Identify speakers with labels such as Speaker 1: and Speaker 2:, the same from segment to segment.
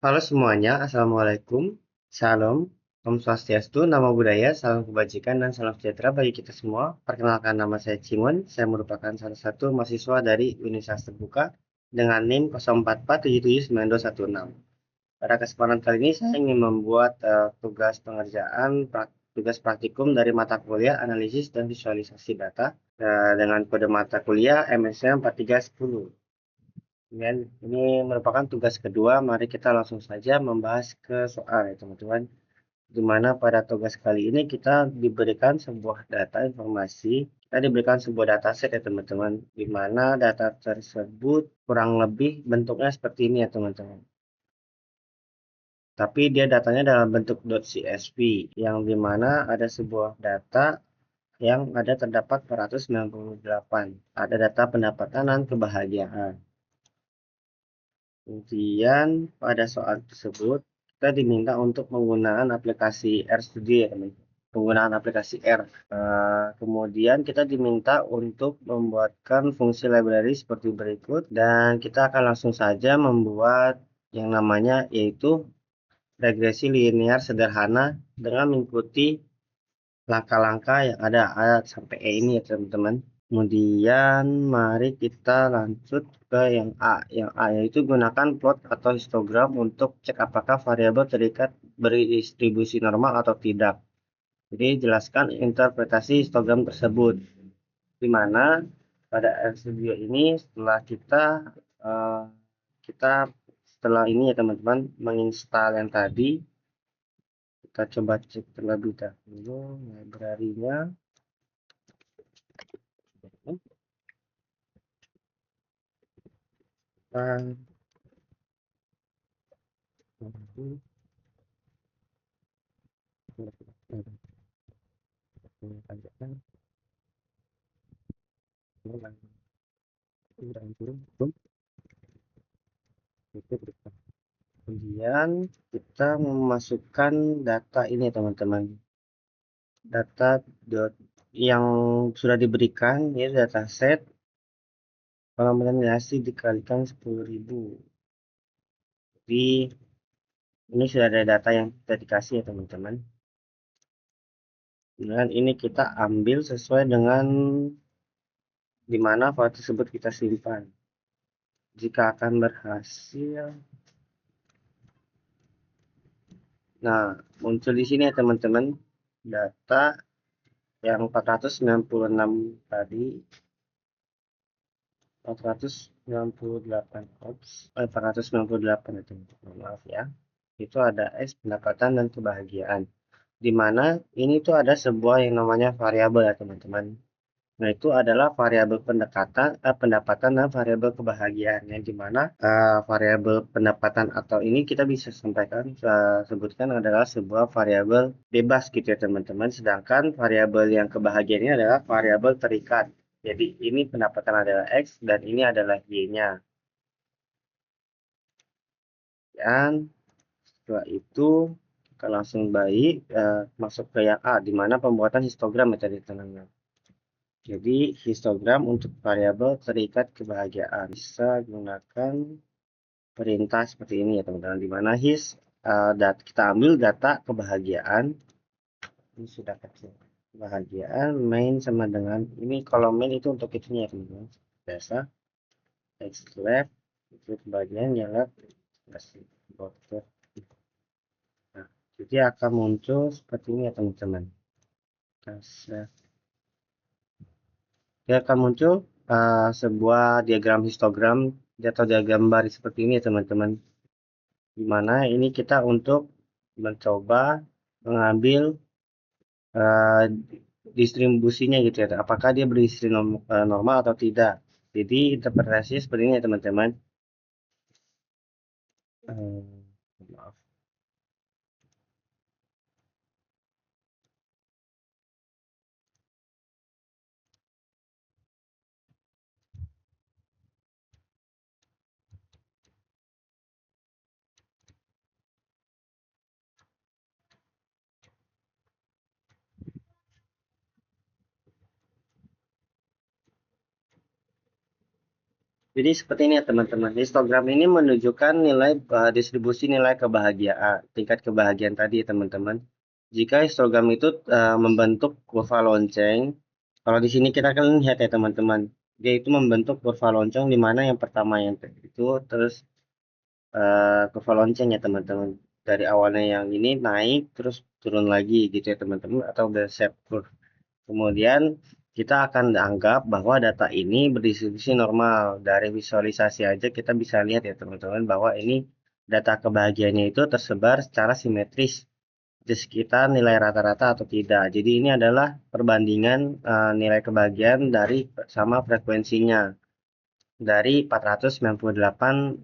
Speaker 1: Halo semuanya, Assalamualaikum, Shalom, Om Swastiastu, Namo Buddhaya, Salam Kebajikan, dan Salam Sejahtera bagi kita semua. Perkenalkan nama saya Cimon, saya merupakan salah satu mahasiswa dari Universitas Terbuka dengan NIM 0447792216. Pada kesempatan kali ini saya ingin membuat tugas pengerjaan, tugas praktikum dari mata kuliah Analisis dan Visualisasi Data dengan kode mata kuliah MSM 4310. Dan ini merupakan tugas kedua. Mari kita langsung saja membahas ke soal ya teman-teman. Di mana pada tugas kali ini kita diberikan sebuah data informasi. Kita diberikan sebuah dataset ya teman-teman. Di mana data tersebut kurang lebih bentuknya seperti ini ya teman-teman. Tapi dia datanya dalam bentuk .csv yang dimana ada sebuah data yang ada terdapat 498. Ada data pendapatan dan kebahagiaan. Kemudian pada soal tersebut kita diminta untuk menggunakan aplikasi RStudio ya teman. Penggunaan aplikasi R. Kemudian kita diminta untuk membuatkan fungsi library seperti berikut dan kita akan langsung saja membuat yang namanya yaitu regresi linear sederhana dengan mengikuti langkah-langkah yang ada A sampai E ini ya teman-teman. Kemudian mari kita lanjut ke yang A. Yang A yaitu gunakan plot atau histogram untuk cek apakah variabel terikat berdistribusi normal atau tidak. Jadi jelaskan interpretasi histogram tersebut. Di mana pada RStudio ini eh, kita setelah ini ya teman-teman menginstal yang tadi, kita coba cek terlebih dahulu library-nya. Kita kemudian kita memasukkan data ini teman-teman, data yang sudah diberikan ya, data set pengambilan nilai dikalikan 10.000. Jadi ini sudah ada data yang kita dikasih ya teman-teman. Dan ini kita ambil sesuai dengan di mana file tersebut kita simpan. Jika akan berhasil, nah muncul di sini ya teman-teman data yang 496 tadi, 498 498 itu, maaf ya, itu ada X pendapatan dan kebahagiaan, di mana ini tuh ada sebuah yang namanya variabel ya teman-teman. Nah, itu adalah variabel pendapatan dan variabel kebahagiaan, yang dimana variabel pendapatan atau ini kita bisa sampaikan sebutkan adalah sebuah variabel bebas gitu ya teman-teman. Sedangkan variabel yang kebahagiaan ini adalah variabel terikat. Jadi ini pendapatan adalah X dan ini adalah Y-nya. Dan setelah itu kita langsung masuk ke yang A, di mana pembuatan histogram ya tadi teman-teman. Jadi histogram untuk variabel terikat kebahagiaan bisa gunakan perintah seperti ini ya teman-teman, di mana kita ambil data kebahagiaan. Ini sudah kecil. Kebahagiaan main sama dengan ini, kalau main itu untuk itunya ya teman-teman. Biasa X left itu kebahagiaan nyala kasih border. Nah, jadi akan muncul seperti ini ya teman-teman. Dia akan muncul sebuah diagram histogram atau diagram baris seperti ini ya teman-teman. Dimana ini kita untuk mencoba mengambil uh, distribusinya gitu ya. Apakah dia normal atau tidak. Jadi interpretasinya seperti ini ya teman-teman. Maaf. Jadi seperti ini ya teman-teman. Histogram ini menunjukkan nilai distribusi nilai kebahagiaan, tingkat kebahagiaan tadi ya teman-teman. Jika histogram itu membentuk kurva lonceng, kalau di sini kita akan lihat ya teman-teman, dia itu membentuk kurva lonceng di mana yang pertama yang itu terus kurva lonceng ya teman-teman. Dari awalnya yang ini naik terus turun lagi gitu ya teman-teman, atau bell shape curve. Kemudian kita akan anggap bahwa data ini berdistribusi normal. Dari visualisasi aja kita bisa lihat ya teman-teman bahwa ini data kebahagiaannya itu tersebar secara simetris di sekitar nilai rata-rata atau tidak. Jadi ini adalah perbandingan nilai kebahagiaan dari sama frekuensinya dari 498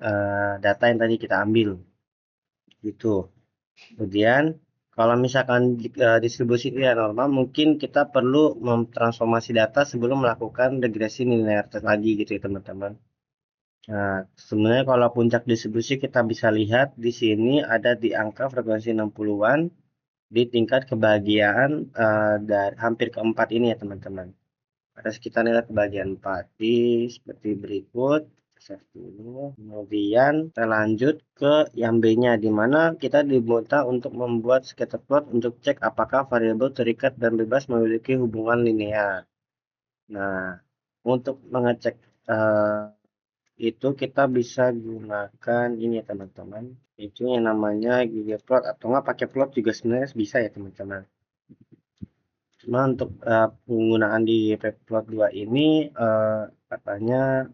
Speaker 1: data yang tadi kita ambil gitu. Kemudian kalau misalkan distribusi tidak normal, mungkin kita perlu memtransformasi data sebelum melakukan regresi linear lagi gitu ya teman-teman. Nah, sebenarnya kalau puncak distribusi kita bisa lihat di sini ada di angka frekuensi 60-an di tingkat kebahagiaan dari hampir keempat ini ya teman-teman. Ada sekitar nilai kebahagiaan 4 di seperti berikut. Save dulu. Kemudian kita lanjut ke yang B-nya, di mana kita diminta untuk membuat scatter plot untuk cek apakah variabel terikat dan bebas memiliki hubungan linear. Nah, untuk mengecek itu kita bisa gunakan ini ya teman-teman. Itu yang namanya ggplot atau nggak pakai plot juga sebenarnya bisa ya teman-teman. Cuma untuk penggunaan di ggplot 2 ini katanya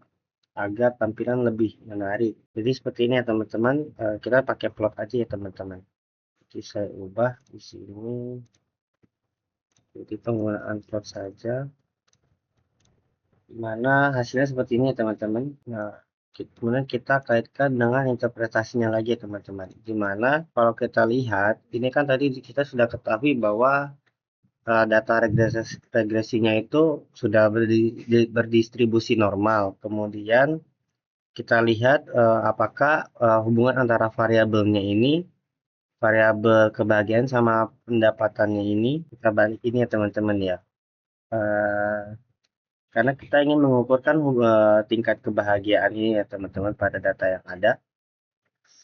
Speaker 1: agar tampilan lebih menarik. Jadi seperti ini ya teman-teman, kita pakai plot aja ya teman-teman. Jadi saya ubah di sini, jadi penggunaan plot saja, dimana hasilnya seperti ini ya teman-teman. Nah, kemudian kita kaitkan dengan interpretasinya lagi ya teman-teman. Dimana kalau kita lihat, ini kan tadi kita sudah ketahui bahwa data regresinya itu sudah berdistribusi normal. Kemudian kita lihat apakah hubungan antara variabelnya ini, variabel kebahagiaan sama pendapatannya ini, kita balik ini ya teman-teman ya. Eh, karena kita ingin mengukurkan tingkat kebahagiaan ini ya teman-teman pada data yang ada,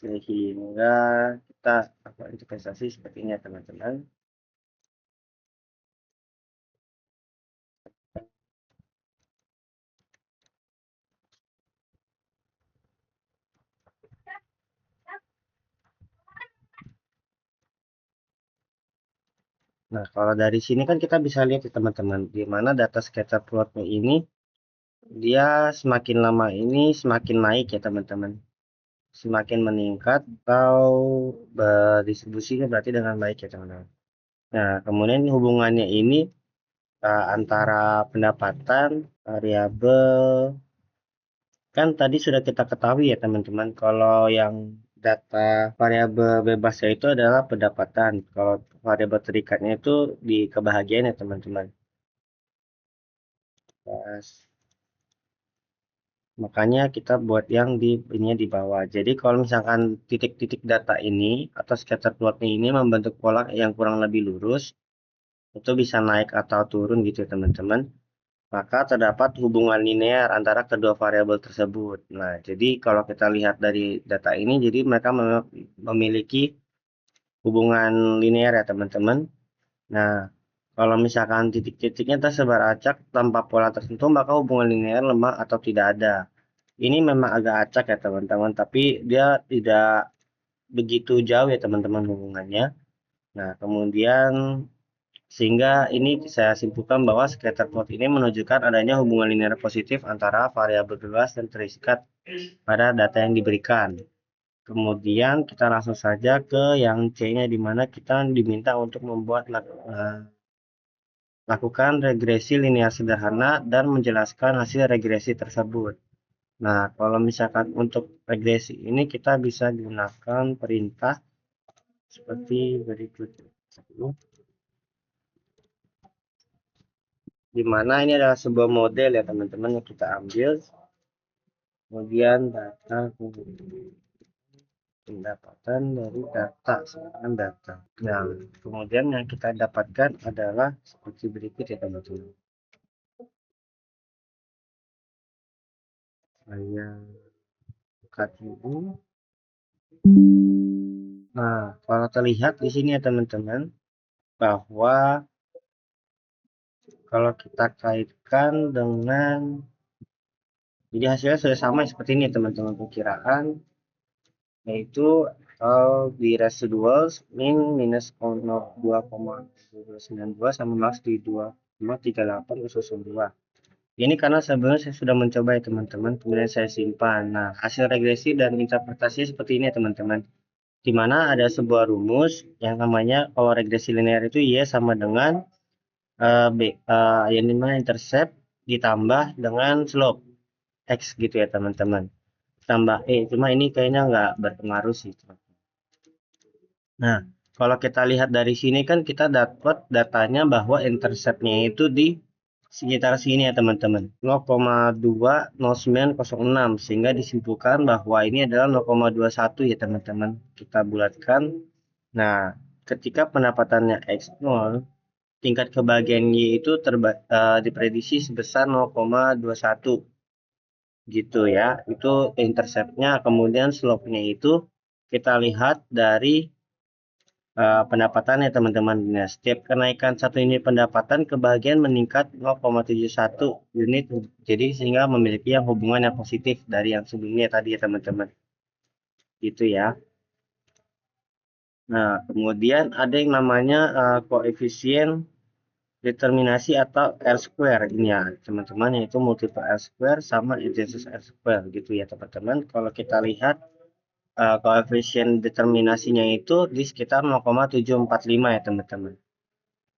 Speaker 1: sehingga kita investasi seperti ini ya teman-teman. Nah, kalau dari sini kan kita bisa lihat ya teman-teman, di mana data scatter plotnya ini dia semakin lama ini semakin naik ya teman-teman, semakin meningkat atau distribusinya berarti dengan baik ya teman-teman. Nah, kemudian hubungannya ini antara pendapatan variabel kan tadi sudah kita ketahui ya teman-teman, kalau yang data variabel bebasnya itu adalah pendapatan, kalau variabel terikatnya itu di kebahagiaan ya teman-teman. Makanya kita buat yang di ini di bawah. Jadi kalau misalkan titik-titik data ini atau scatter plotnya ini membentuk pola yang kurang lebih lurus, itu bisa naik atau turun gitu ya teman-teman. Maka terdapat hubungan linear antara kedua variabel tersebut. Nah, jadi kalau kita lihat dari data ini, jadi mereka memiliki hubungan linear ya teman-teman. Nah, kalau misalkan titik-titiknya tersebar acak tanpa pola tertentu, maka hubungan linear lemah atau tidak ada. Ini memang agak acak ya teman-teman, tapi dia tidak begitu jauh ya teman-teman hubungannya. Nah, kemudian sehingga ini saya simpulkan bahwa scatter plot ini menunjukkan adanya hubungan linear positif antara variabel bebas dan terikat pada data yang diberikan. Kemudian kita langsung saja ke yang C-nya, di mana kita diminta untuk membuat lakukan regresi linear sederhana dan menjelaskan hasil regresi tersebut. Nah, kalau misalkan untuk regresi ini kita bisa gunakan perintah seperti berikut. Di mana ini adalah sebuah model ya teman-teman yang kita ambil. Kemudian data pendapatan dari data sekarang data. Nah, kemudian yang kita dapatkan adalah seperti berikut ya teman-teman. Saya buka dulu. Nah, kalau terlihat di sini ya teman-teman, bahwa kalau kita kaitkan dengan, jadi hasilnya sudah sama seperti ini teman-teman, perkiraan yaitu di residual min minus 2,9292 sama max di 2,3802. Ini karena sebelumnya saya sudah mencoba ya teman-teman, kemudian saya simpan. Nah, hasil regresi dan interpretasi seperti ini ya teman-teman, di mana ada sebuah rumus yang namanya kalau regresi linear itu Y sama dengan yang dimana intercept ditambah dengan slope X gitu ya teman-teman, tambah cuma ini kayaknya nggak berpengaruh sih teman. Nah, kalau kita lihat dari sini kan kita dapat datanya bahwa interceptnya itu di sekitar sini ya teman-teman, 0,20906, sehingga disimpulkan bahwa ini adalah 0,21 ya teman-teman. Kita bulatkan. Nah, ketika pendapatannya X0, tingkat kebahagiaan Y itu diprediksi sebesar 0,21 gitu ya. Itu interceptnya. Kemudian slope-nya itu kita lihat dari pendapatan ya teman-teman. Nah, setiap kenaikan satu unit pendapatan kebahagiaan meningkat 0,71 unit, jadi sehingga memiliki yang hubungan yang positif dari yang sebelumnya tadi ya teman-teman, gitu ya. Nah, kemudian ada yang namanya koefisien determinasi atau R square ini ya teman-teman, yaitu multiple R square sama intensitas R square gitu ya teman-teman. Kalau kita lihat koefisien determinasinya itu di sekitar 0,745 ya teman-teman.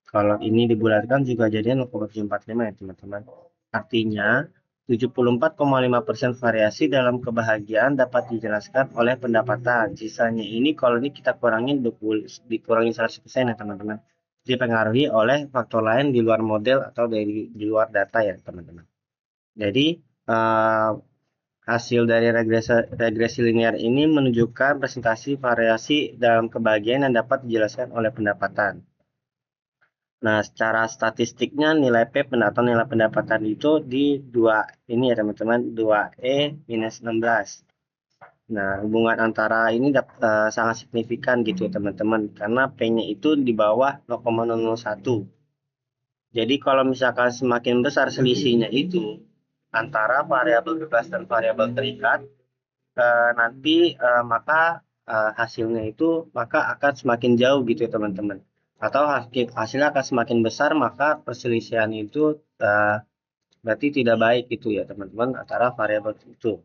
Speaker 1: Kalau ini dibulatkan juga jadinya 0,745 ya teman-teman. Artinya 74,5% variasi dalam kebahagiaan dapat dijelaskan oleh pendapatan. Sisanya ini kalau ini kita kurangin dikurangi 100% ya teman-teman, dipengaruhi oleh faktor lain di luar model atau di luar data ya teman-teman. Jadi hasil dari regresi linear ini menunjukkan presentasi variasi dalam kebahagiaan yang dapat dijelaskan oleh pendapatan. Nah, secara statistiknya nilai P atau nilai pendapatan itu di 2 ini ya teman-teman, 2E minus 16. Nah, hubungan antara ini sangat signifikan gitu ya teman-teman, karena P-nya itu di bawah 0,001. Jadi kalau misalkan semakin besar selisihnya itu antara variabel bebas dan variabel terikat, nanti maka hasilnya itu maka akan semakin jauh gitu ya teman-teman, atau hasilnya akan semakin besar, maka perselisihan itu berarti tidak baik gitu ya teman-teman antara variabel itu.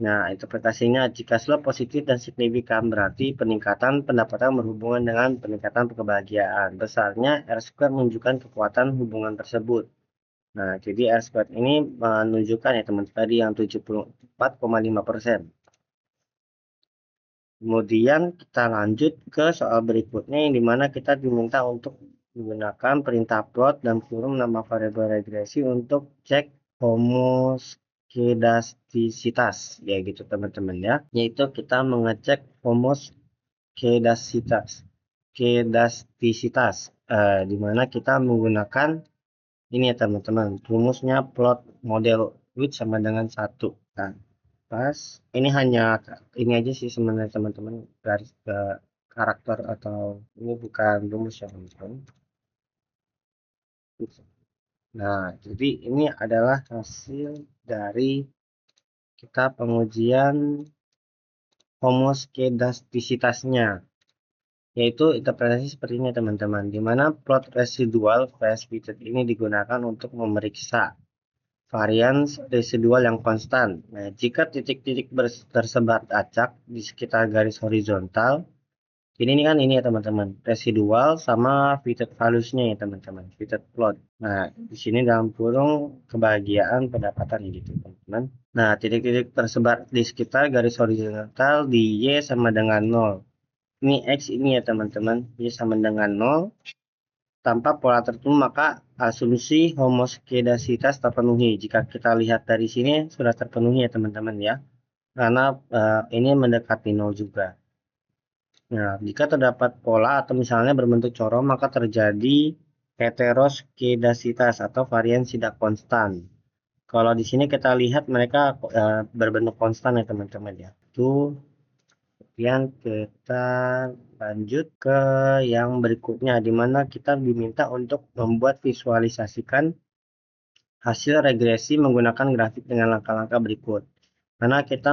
Speaker 1: Nah, interpretasinya jika slope positif dan signifikan berarti peningkatan pendapatan berhubungan dengan peningkatan kebahagiaan. Besarnya R square menunjukkan kekuatan hubungan tersebut. Nah, jadi R square ini menunjukkan ya teman-teman tadi yang 74,5%. Kemudian kita lanjut ke soal berikutnya yang dimana kita diminta untuk menggunakan perintah plot dan kurung nama variabel regresi untuk cek homoskedastisitas ya gitu teman-teman ya, yaitu kita mengecek homoskedastisitas dimana kita menggunakan ini ya teman-teman, rumusnya plot model width sama dengan 1. Nah, pas ini hanya ini aja sih sebenarnya teman-teman, garis ke karakter atau ini bukan rumus ya teman-teman. Nah, jadi ini adalah hasil dari kita pengujian homoskedastisitasnya, yaitu interpretasi seperti ini teman-teman, di mana plot residual phase fitted ini digunakan untuk memeriksa varians residual yang konstan. Nah, jika titik-titik tersebar acak di sekitar garis horizontal, ini kan ini ya teman-teman, residual sama fitted values-nya ya teman-teman, fitted plot. Nah, di sini dalam kurung kebahagiaan pendapatan gitu teman-teman. Nah, titik-titik tersebar di sekitar garis horizontal di Y sama dengan 0. Ini X ini ya teman-teman, Y sama dengan 0. Tanpa pola tertentu maka asumsi homoskedasitas terpenuhi. Jika kita lihat dari sini sudah terpenuhi ya teman-teman ya, karena ini mendekati 0 juga. Nah, jika terdapat pola atau misalnya berbentuk corong maka terjadi heteroskedasitas atau varian tidak konstan. Kalau di sini kita lihat mereka berbentuk konstan ya teman-teman ya. Kemudian kita lanjut ke yang berikutnya, di mana kita diminta untuk membuat visualisasikan hasil regresi menggunakan grafik dengan langkah-langkah berikut. Karena kita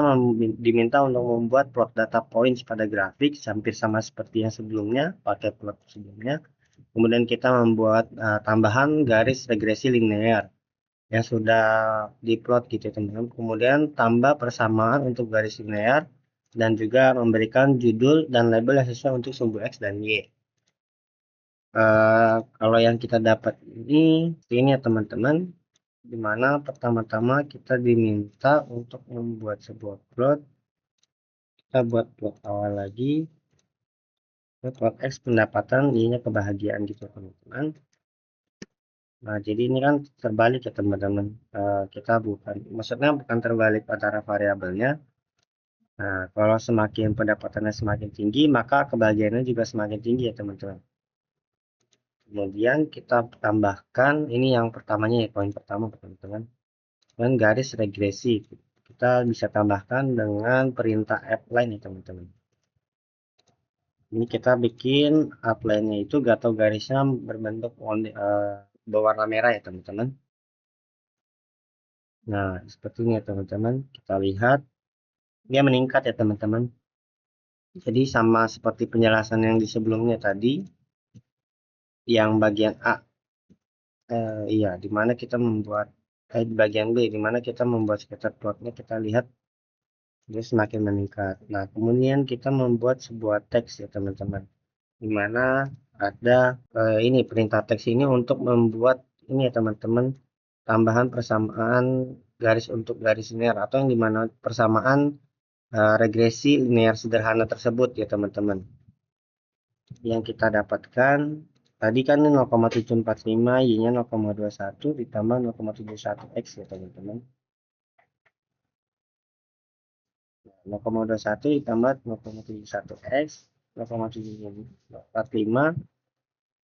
Speaker 1: diminta untuk membuat plot data points pada grafik, hampir sama seperti yang sebelumnya, pakai plot sebelumnya. Kemudian kita membuat tambahan garis regresi linear yang sudah diplot gitu teman-teman. Kemudian tambah persamaan untuk garis linear dan juga memberikan judul dan label yang sesuai untuk sumbu X dan Y. Kalau yang kita dapat ini ya teman-teman, dimana pertama-tama kita diminta untuk membuat sebuah plot. Kita buat plot awal lagi, plot X pendapatan, Y-nya kebahagiaan gitu teman-teman. Nah, jadi ini kan terbalik ya teman-teman. Kita maksudnya bukan terbalik antara variabelnya. Nah, kalau semakin pendapatannya semakin tinggi, maka kebahagiaannya juga semakin tinggi ya teman-teman. Kemudian kita tambahkan, ini yang pertamanya ya, poin pertama teman-teman. Dan garis regresi. Kita bisa tambahkan dengan perintah apply nih teman-teman. Ini kita bikin outline-nya itu atau garisnya berbentuk berwarna merah ya teman-teman. Nah, seperti ini ya teman-teman. Kita lihat dia meningkat ya teman-teman. Jadi sama seperti penjelasan yang di sebelumnya tadi, yang bagian A, iya, dimana kita membuat di bagian B, dimana kita membuat scatter plotnya, kita lihat dia semakin meningkat. Nah, kemudian kita membuat sebuah teks ya teman-teman, dimana ada ini perintah teks ini untuk membuat ini ya teman-teman, tambahan persamaan garis untuk garis linear, atau yang dimana persamaan regresi linear sederhana tersebut ya teman-teman. Yang kita dapatkan tadi kan 0,745, Y-nya 0,21 ditambah 0,71 X ya teman-teman. 0,21 ditambah 0,71 X, 0,745,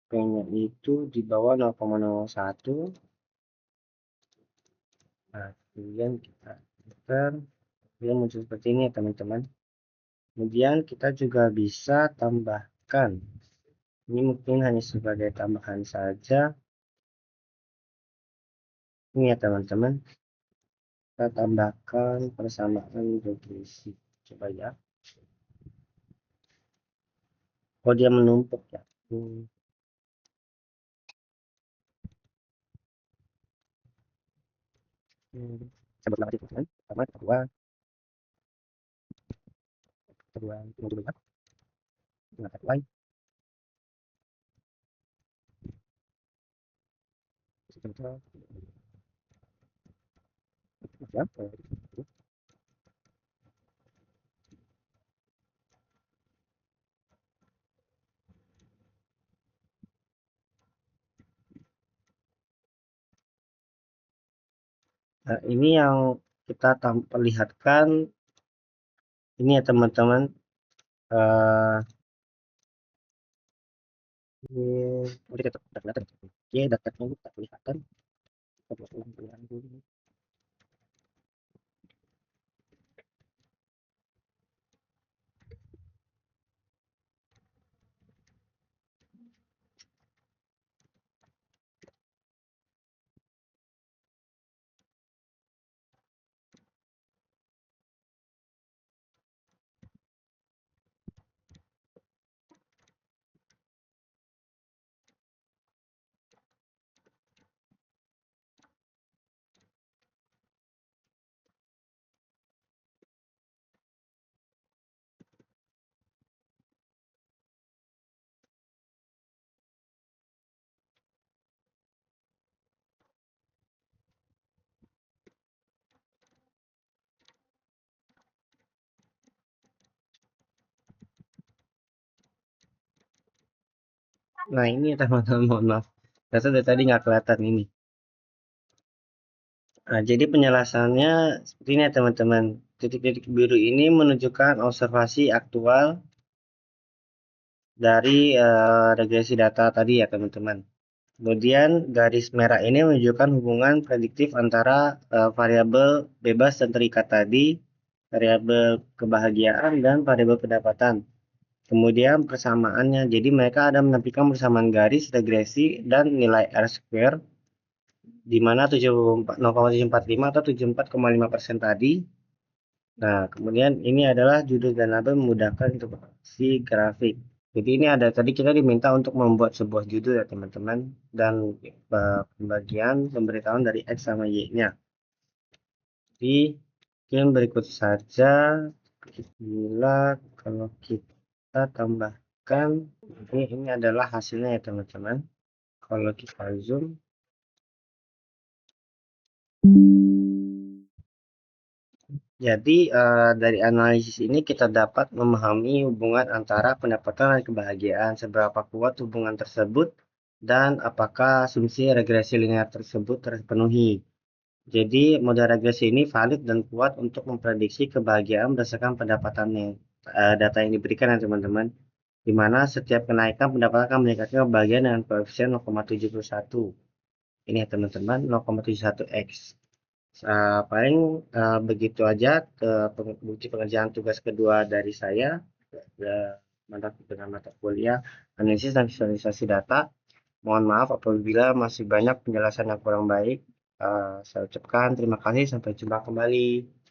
Speaker 1: P-nya itu di bawah 0,01. Nah, kemudian kita enter, kemudian muncul seperti ini ya teman-teman. Kemudian kita juga bisa tambahkan, ini mungkin hanya sebagai tambahan saja, ini ya teman-teman, kita tambahkan persamaan regresi. Coba ya. Oh, dia menumpuk ya. Sebut nama teman-teman. Pertama, kedua, tunggu dulu ya. Gunakan Y. Ya. Nah, ini yang kita perlihatkan ini ya teman-teman. Ini kita data. Oke, datanya kita kelihatan. Kita buat ulang dulu. Nah, ini ya teman-teman, mohon maaf. Data dari tadi nggak kelihatan ini. Nah, jadi penjelasannya seperti ini ya teman-teman. Titik-titik biru ini menunjukkan observasi aktual dari regresi data tadi ya teman-teman. Kemudian garis merah ini menunjukkan hubungan prediktif antara variabel bebas dan terikat tadi, variabel kebahagiaan, dan variabel pendapatan. Kemudian persamaannya, jadi mereka ada menampilkan persamaan garis regresi dan nilai R square, di mana 0,745 atau 74,5% tadi. Nah, kemudian ini adalah judul dan label memudahkan interpretasi grafik. Jadi ini ada tadi kita diminta untuk membuat sebuah judul ya teman-teman, dan pembagian pemberitahuan dari X sama Y-nya. Jadi mungkin berikut saja bila kalau kita tambahkan ini adalah hasilnya ya teman-teman. Kalau kita zoom, jadi dari analisis ini kita dapat memahami hubungan antara pendapatan dan kebahagiaan, seberapa kuat hubungan tersebut, dan apakah asumsi regresi linear tersebut terpenuhi. Jadi model regresi ini valid dan kuat untuk memprediksi kebahagiaan berdasarkan pendapatannya. Data yang diberikan ya teman-teman, di mana setiap kenaikan pendapatan akan meningkatkan kebahagiaan dengan koefisien 0,71. Ini ya teman-teman, 0,71x. Paling begitu aja bukti pengerjaan tugas kedua dari saya dengan mata kuliah analisis dan visualisasi data. Mohon maaf apabila masih banyak penjelasan yang kurang baik. Saya ucapkan terima kasih, sampai jumpa kembali.